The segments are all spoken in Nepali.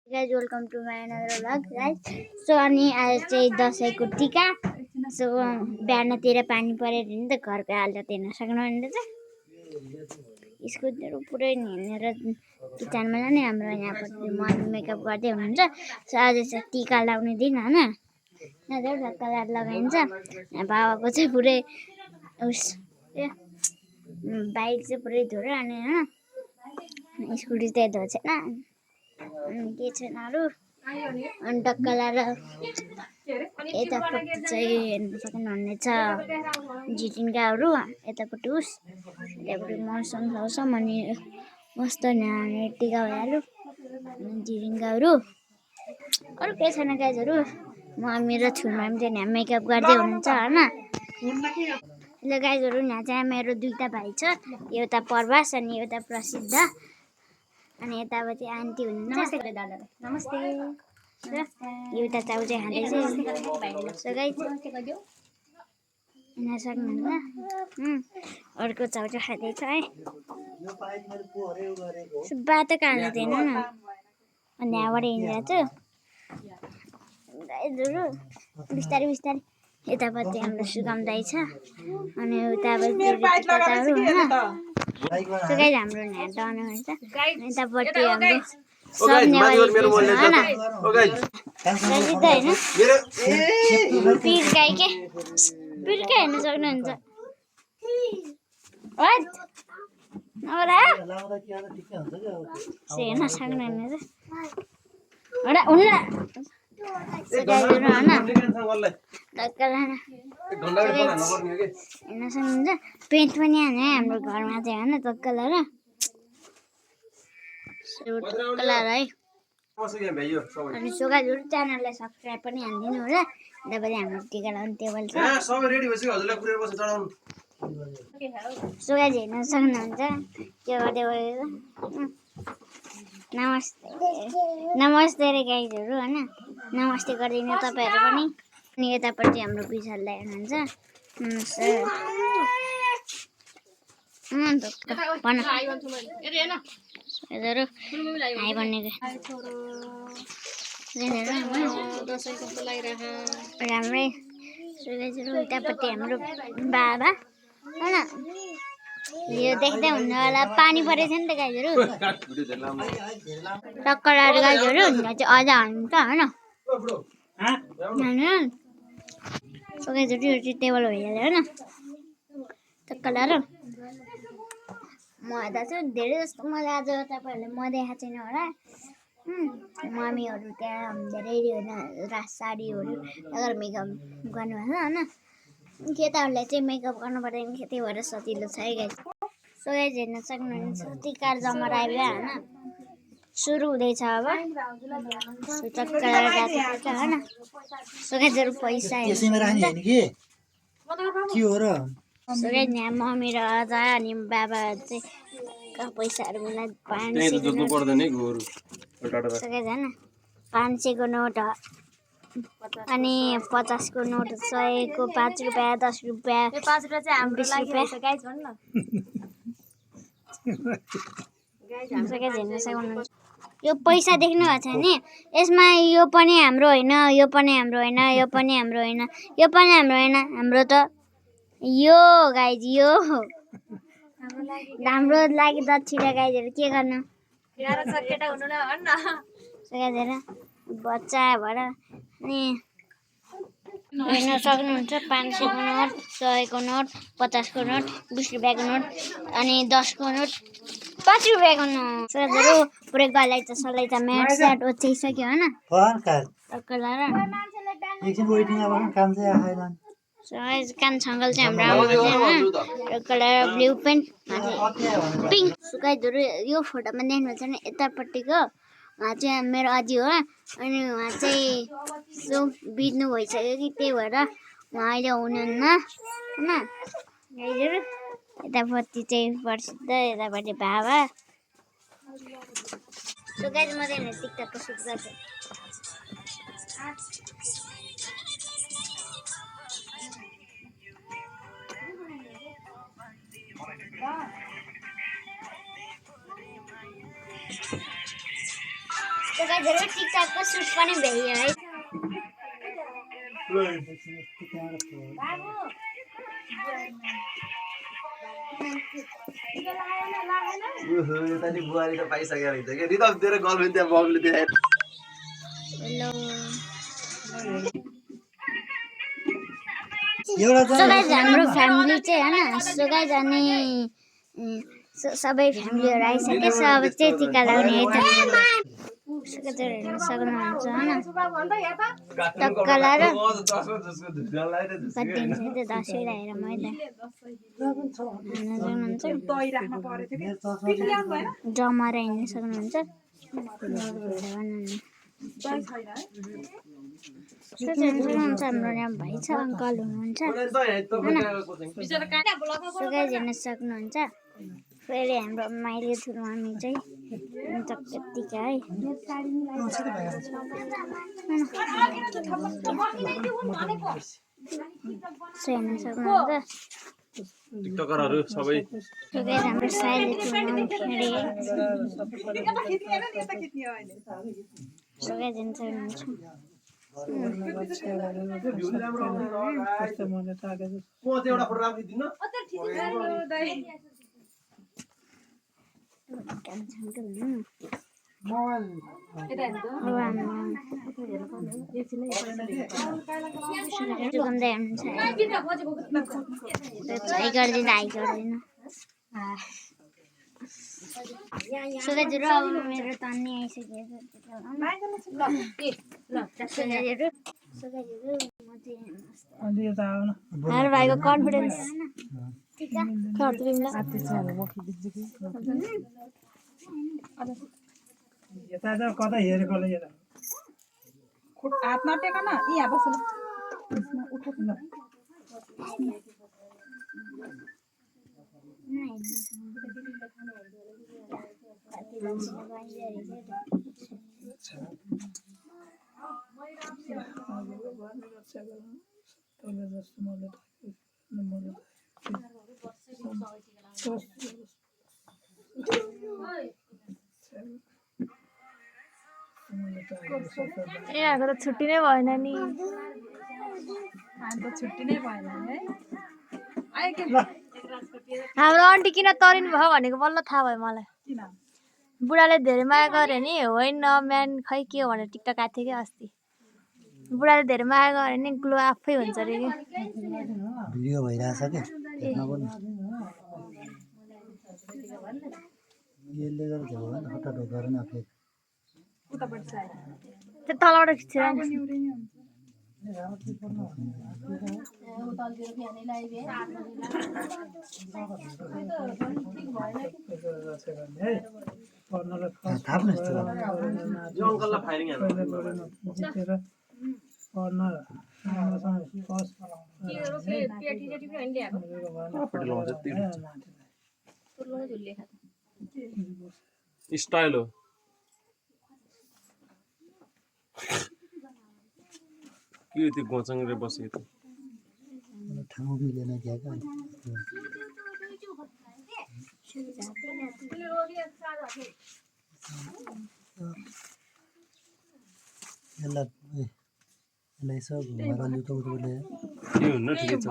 Guys welcome to my another vlog guys. So अनि आज चाहिँ दसैँको टिका। सो बिहानतिर पानी परेर नि त घरको हालत हेर्न सक्नुहुनेछ। स्कुटहरू पुरै हिँडेर किचनमा जाने। हाम्रो यहाँपट्टि मम्मी मेकअप गर्दै हुनुहुन्छ। सो आज चाहिँ टिका लगाउने दिन होइन। यहाँ चाहिँ ढक्का लगाइन्छ। यहाँ बाबाको चाहिँ पुरै उस बाइक चाहिँ पुरै धुरो अनि होइन स्कुटी चाहिँ धोएको छैन। के छैन अरू अनि टक्क लाएर यतापट्टि चाहिँ हेर्नु सक्नुहुनेछ झिटिङ्गाहरू। यतापट्टि उस यतापट्टि मौसम सौसम अनि मस्तो यहाँ टिका भइहाल्यो। झिटिङ्गाहरू अरू केही छैन गाइजहरू। मम्मी र छुर्माम चाहिँ यहाँ मेकअप गर्दै हुनुहुन्छ होइन। ल गाइजहरू यहाँ चाहिँ मेरो दुईवटा भाइ छ। एउटा प्रवास अनि एउटा प्रसिद्ध। अनि यतापट्टि आन्टी हुनुहुन्छ। नमस्ते दादा। नमस्ते। एउटा चाउ चाहिँ खाँदैछ। सो गाइज यहाँ सक्नुहुन्छ अर्को चाउ चाहिँ खाँदैछ है। बाटो कहाँ दिएन न अनि यहाँबाट हिँडेर चाहिँ गाइजहरू बिस्तारै बिस्तारै यतापट्टि हाम्रो सुगम दाइ छ अनि उतापट्टि दादाहरू होइन। सो गाइज हाम्रो यहाँ डाउन हुन्छ। यतापट्टि हाम्रो सब नेवारी होइन पिर्काइ के पिर्काइ हेर्न सक्नुहुन्छ। हेर्न सक्नुहुनेछ होइन हेर्न सक्नुहुन्छ। पेन्ट पनि हाने हाम्रो घरमा चाहिँ होइन टक्क लाएर है। अनि सोगाजहरू च्यानललाई सब्सक्राइब पनि हानिदिनु होला। यतापट्टि हाम्रो टिका लाउने टेबल छ। सोगाज हेर्न सक्नुहुन्छ के गर्दै नमस्ते नमस्ते रे गाइजहरू होइन। नमस्ते गरिदिनु तपाईँहरू पनि। अनि यतापट्टि हाम्रो विशाललाई हुनुहुन्छ। राम्रै सुगाइजहरू उतापट्टि हाम्रो बाबा होइन। यो देख्दै हुनु होला पानी परेको छ नि त गाईहरू टक्क लाएर गाईहरू यहाँ चाहिँ अझ हाल्नुहुन्छ होइन। सुगाइजहरू यो चाहिँ टेबल भइहाल्यो होइन टक्क लाएर। म हेर्दा चाहिँ धेरै जस्तो मैले आज तपाईँहरूले म देखाएको छैन होला। मम्मीहरू त्यहाँ धेरै होइन साडीहरू लगेर मेकअप गर्नुभएको छ होइन। केटाहरूलाई चाहिँ मेकअप गर्नु पर्दैन त्यही भएर सजिलो छ है गाइज। सो गाइज हेर्न सक्नुहुन्छ टिका जमरा आयो होइन सुरु हुँदैछ अब। टक्क लाएर गएको टिका होइन। सो गाइजहरू पैसा सो गाइज यहाँ मम्मी र अजा अनि बाबा चाहिँ पैसाहरू मलाई 500 होइन 500 को नोट अनि 50 को नोट 100 को 5 रुपियाँ 10 रुपियाँ 20 रुपियाँ। यो पैसा देख्नु भएको छ नि यसमा यो पनि हाम्रो होइन यो पनि हाम्रो होइन यो पनि हाम्रो होइन यो पनि हाम्रो होइन हाम्रो त यो गाइज यो हाम्रो लागि दक्षिणा गाइजहरू के गर्नु बच्चा भएर अनि हेर्न सक्नुहुन्छ 500 को नोट 100 को नोट 50 को नोट 20 रुपियाँको नोट अनि 10 को नोट 5 रुपियाँको नोट। सोगाजहरू पुरै गलाइचा सलाइचा म्याट स्याट ओछ्याइसक्यो होइन टक्क लाएर कान छङ्गल चाहिँ हाम्रो आमा टक्क लाएर ब्लु पेन्ट पिङ्क। सुगाइजहरू यो फोटोमा देख्नुहुन्छ भने यतापट्टिको उहाँ चाहिँ मेरो अजी हो अनि उहाँ चाहिँ सो बित्नु भइसक्यो कि त्यही भएर उहाँ अहिले हुनुहुन्न होइन। गाइजहरू यतापट्टि चाहिँ प्रसिद्ध यतापट्टि बाबा। सो गाइज म चाहिँ टिकटकको सुट गर्छु। गाइजहरु टिकटकको सुट पनि भ्याइयो है यता नि बुहारी त पाइसकेको रहेछ के रिदम तेरो गर्लफ्रेन्ड त्यहाँ बाबुले देखायो हेलो सो गाइज हाम्रो फ्यामिली चाहिँ हैन सो गाइज अनि सबै फ्यामिलीहरु आइसके छ अब चाहिँ टिका लगाउने है त सो गाइज हेर्न सक्नुहुन्छ हैन टक्क लाएर कति हुन्छ त्यो दसैँ लगाएर मैले जमरा हिँड्न सक्नुहुन्छ सक्नुहुन्छ हाम्रो यहाँ भाइ छ अङ्कल हुनुहुन्छ हेर्न सक्नुहुन्छ फेरि हाम्रो माइली ठुलो मामी चाहिँ यत्तिका है हेर्न सक्नुहुन्छ टिकटकरहरु सबै हाम्रो साइली ठुलो मामी फेरि सबै हेर्न सक्नुहुन्छ सुगाइजहरु अब मेरो तन्नी आइसकेको हाम्रो भाइको कन्फिडेन्स कता हेरेकोले हात नटेक न यहाँ बस यहाँको त छुट्टी नै भएन नि छुट्टी नै भएन है हाम्रो आन्टी किन तरिनु भयो भनेको बल्ल थाहा भयो मलाई बुढाले धेरै माया गरे नि होइन म्यान खै के हो भनेर टिकटक आएको थियो कि अस्ति बुढाले धेरै माया गरे नि ग्लो आफै हुन्छ अरे कि भिडियो भइरहेछ के यसले गर्दा झगडा खट्टा ढोका गर्न आफै त्यो तलबाट खिचेर नि यो अंकललाई फायरिङ हान्नु स्टाइल हो के त्यो गोचङले बसेको ठाउँ मिलेन क्या यसलाई यसो घुमेर लुकाउँदै के हुन्न ठिकै छ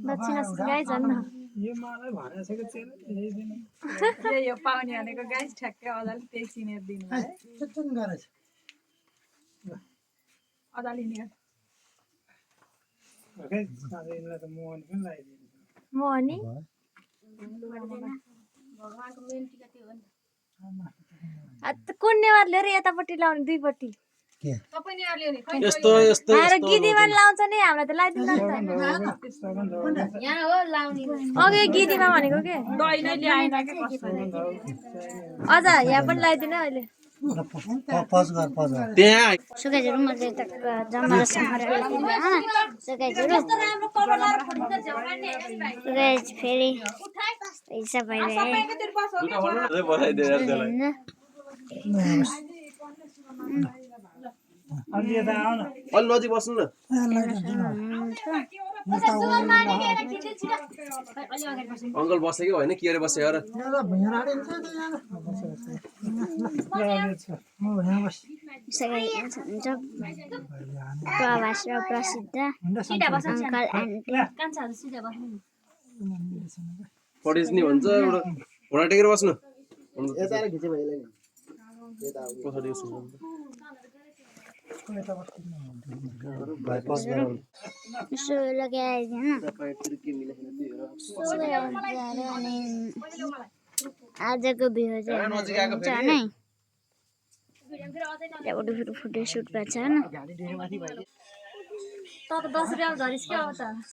दक्षिणा गाई छन् न यो मलाई भनेको यो पाउने भनेको गाइस ठ्याक्कै अदाले त्यही चिनेर दिनु है अदाले नि ओके साथीलाई त मोहन पनि लगाइदिनु मोहनी कुन नेवार लिएर यतापट्टि लाउने दुईपट्टि यस्तो यस्तो आएर गिदीमा लाउँछ नि हामीलाई त लगाइदिनु अघि गिदीमा भनेको के दही नै ल्याएन के अझ यहाँ पनि लगाइदिनु अहिले पज गर पज गर त्यहाँ सुकाइजहरू मैले त जमरा समरा सुकाइजहरू सुकाइज फेरि पैसा भइरहे बसाइदिएर अलि नजिक बस्नु न अङ्कल बस्यो कि होइन के अरे बस्यो र हुन्छ प्रवास र प्रसिद्ध अङ्कल आन्टी पढिस नि भन्छ एउटा घोडा टेकेर बस्नु पज गर यसो लगाइदिएन अनि आजको भ्यू चाहिँ हुन्छ नै त्यहाँबाट फेरि फोटो सुट गर्छ होइन त 10 रुपियाँ झरिस के अब त